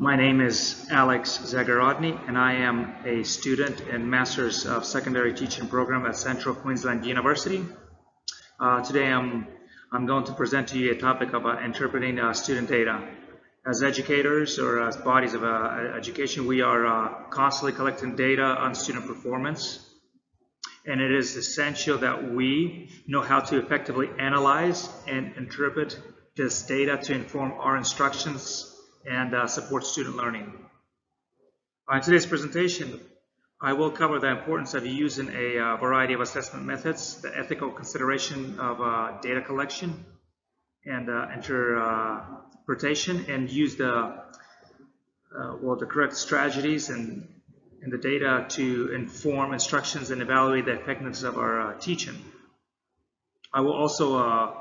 My name is Alex Zagarodny, and I am a student in Master's of Secondary Teaching program at Central Queensland University. Today I'm going to present to you a topic about interpreting student data. As educators or as bodies of education, we are constantly collecting data on student performance, and it is essential that we know how to effectively analyze and interpret this data to inform our instructions and support student learning. In today's presentation, I will cover the importance of using a variety of assessment methods, the ethical consideration of data collection and interpretation, and use the correct strategies and the data to inform instructions and evaluate the effectiveness of our teaching. I will also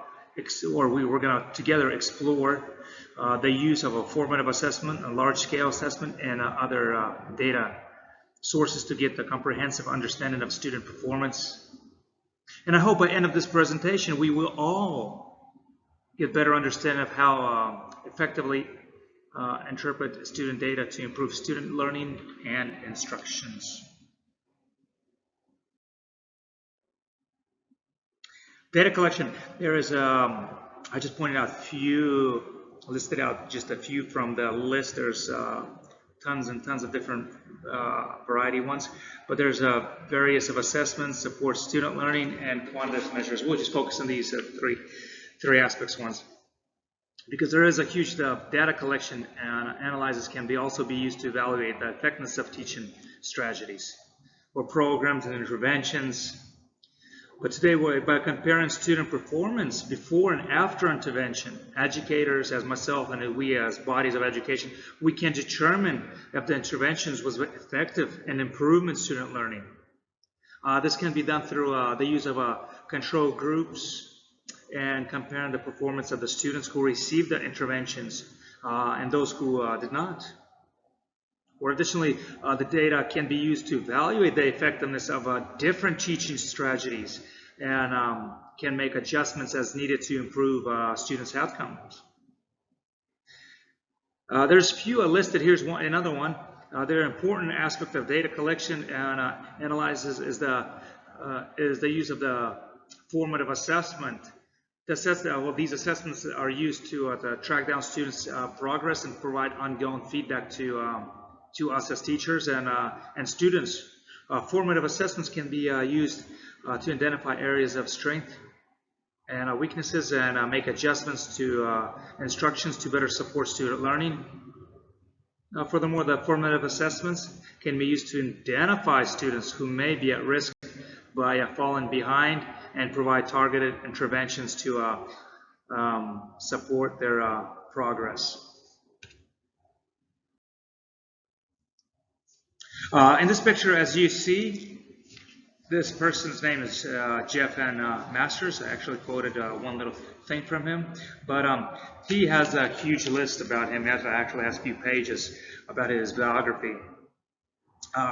we're going to together explore the use of a formative assessment, a large-scale assessment, and other data sources to get the comprehensive understanding of student performance. And I hope by the end of this presentation, we will all get better understanding of how effectively interpret student data to improve student learning and instructions. Data collection. There is, I just pointed out listed out just a few from the list. There's tons and tons of different variety ones, but there's various of assessments, support student learning, and quantitative measures. We'll just focus on these three aspects once, because there is a huge data collection, and analysis can also be used to evaluate the effectiveness of teaching strategies or programs and interventions. But today, by comparing student performance before and after intervention, educators, as myself, and we as bodies of education, we can determine if the interventions was effective in improving student learning. This can be done through the use of control groups and comparing the performance of the students who received the interventions and those who did not. Or additionally, the data can be used to evaluate the effectiveness of different teaching strategies and can make adjustments as needed to improve students' outcomes. There's a few listed. Here's another one. There are important aspect of data collection and analysis is the use of the formative assessment. These assessments are used to track down students' progress and provide ongoing feedback to us as teachers and students. Formative assessments can be used to identify areas of strength and weaknesses and make adjustments to instructions to better support student learning. Furthermore, the formative assessments can be used to identify students who may be at risk by falling behind and provide targeted interventions to support their progress. In this picture, as you see, this person's name is Jeff N. Masters. I actually quoted one little thing from him, but he has a huge list about him. He actually has a few pages about his biography.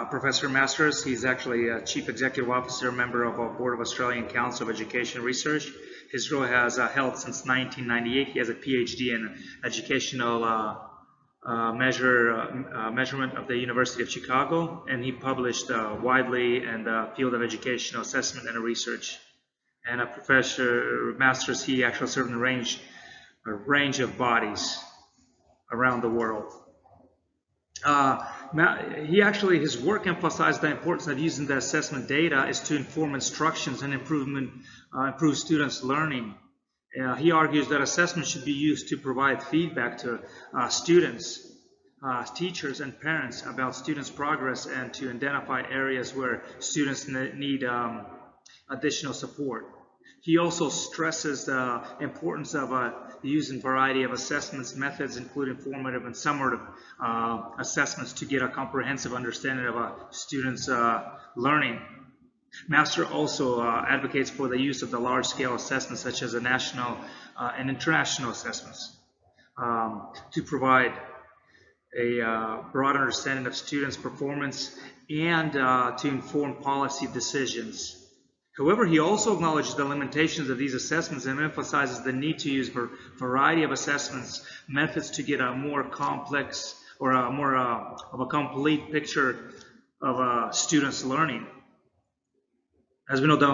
Professor Masters, he's actually a Chief Executive Officer, member of a Board of Australian Council of Education Research. His role has held since 1998. He has a PhD in educational measurement of the University of Chicago, and he published widely in the field of educational assessment and research. And Professor Masters, he actually served in a range of bodies around the world. His work emphasized the importance of using the assessment data is to inform instructions and improve students' learning. He argues that assessment should be used to provide feedback to students, teachers, and parents about students' progress and to identify areas where students need additional support. He also stresses the importance of using a variety of assessments methods, including formative and summative assessments, to get a comprehensive understanding of a student's learning. Master also advocates for the use of the large-scale assessments, such as the national and international assessments, to provide a broad understanding of students' performance and to inform policy decisions. However, he also acknowledges the limitations of these assessments and emphasizes the need to use a variety of assessments methods to get a more complex or more of a complete picture of students' learning. As we know, the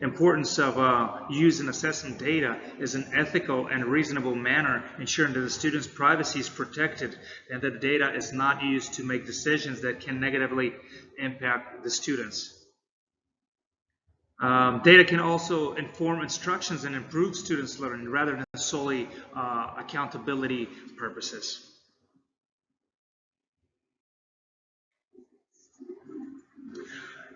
importance of use and assessment data is an ethical and reasonable manner, ensuring that the student's privacy is protected and that the data is not used to make decisions that can negatively impact the students. Data can also inform instructions and improve students' learning rather than solely accountability purposes.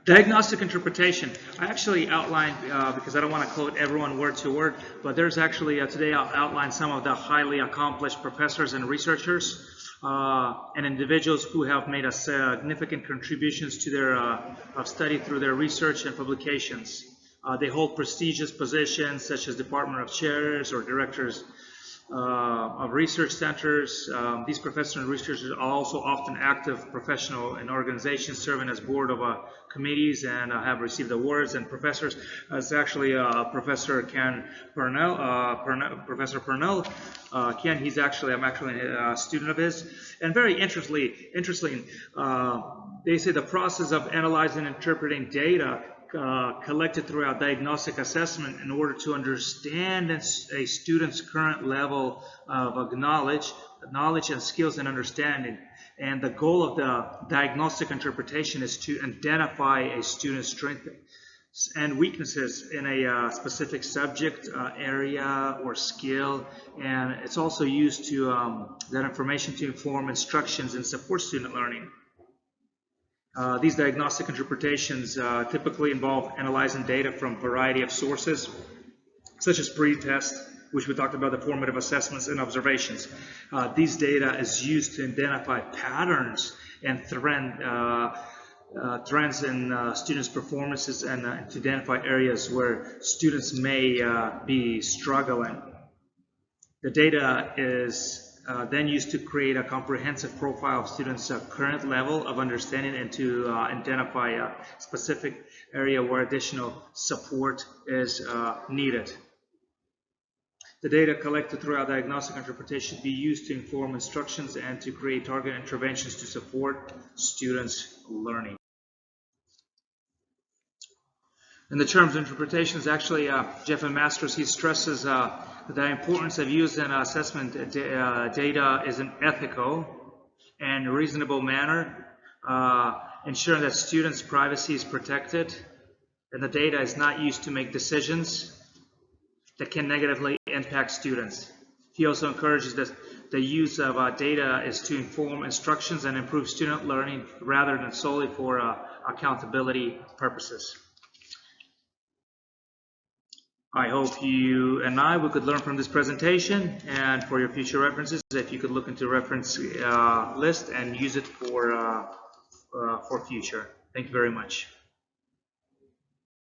Diagnostic interpretation. I actually outlined, because I don't want to quote everyone word to word, but there's actually, today I'll outline some of the highly accomplished professors and researchers and individuals who have made a significant contributions to their study through their research and publications. They hold prestigious positions such as department of chairs or directors of research centers. These professors and researchers are also often active professional in organizations serving as board of committees and have received awards and professors. It's actually Professor Ken Purnell, Professor Purnell. Ken, I'm actually a student of his. And very interesting, they say the process of analyzing and interpreting data collected throughout diagnostic assessment in order to understand a student's current level of knowledge and skills and understanding. And the goal of the diagnostic interpretation is to identify a student's strengths and weaknesses in a specific subject, area, or skill. And it's also used to that information to inform instructions and support student learning. These diagnostic interpretations typically involve analyzing data from a variety of sources, such as pre-test, which we talked about, the formative assessments and observations. These data is used to identify patterns and trends in students' performances and to identify areas where students may be struggling. The data is then used to create a comprehensive profile of students' current level of understanding and to identify a specific area where additional support is needed. The data collected throughout diagnostic interpretation should be used to inform instructions and to create targeted interventions to support students' learning. In the terms of interpretations, actually, Jeff and Masters, he stresses the importance of use and assessment data is an ethical and reasonable manner, ensuring that students' privacy is protected and the data is not used to make decisions that can negatively impact students. He also encourages that the use of data is to inform instructions and improve student learning rather than solely for accountability purposes. I hope you and we could learn from this presentation, and for your future references, if you could look into reference list and use it for future. Thank you very much.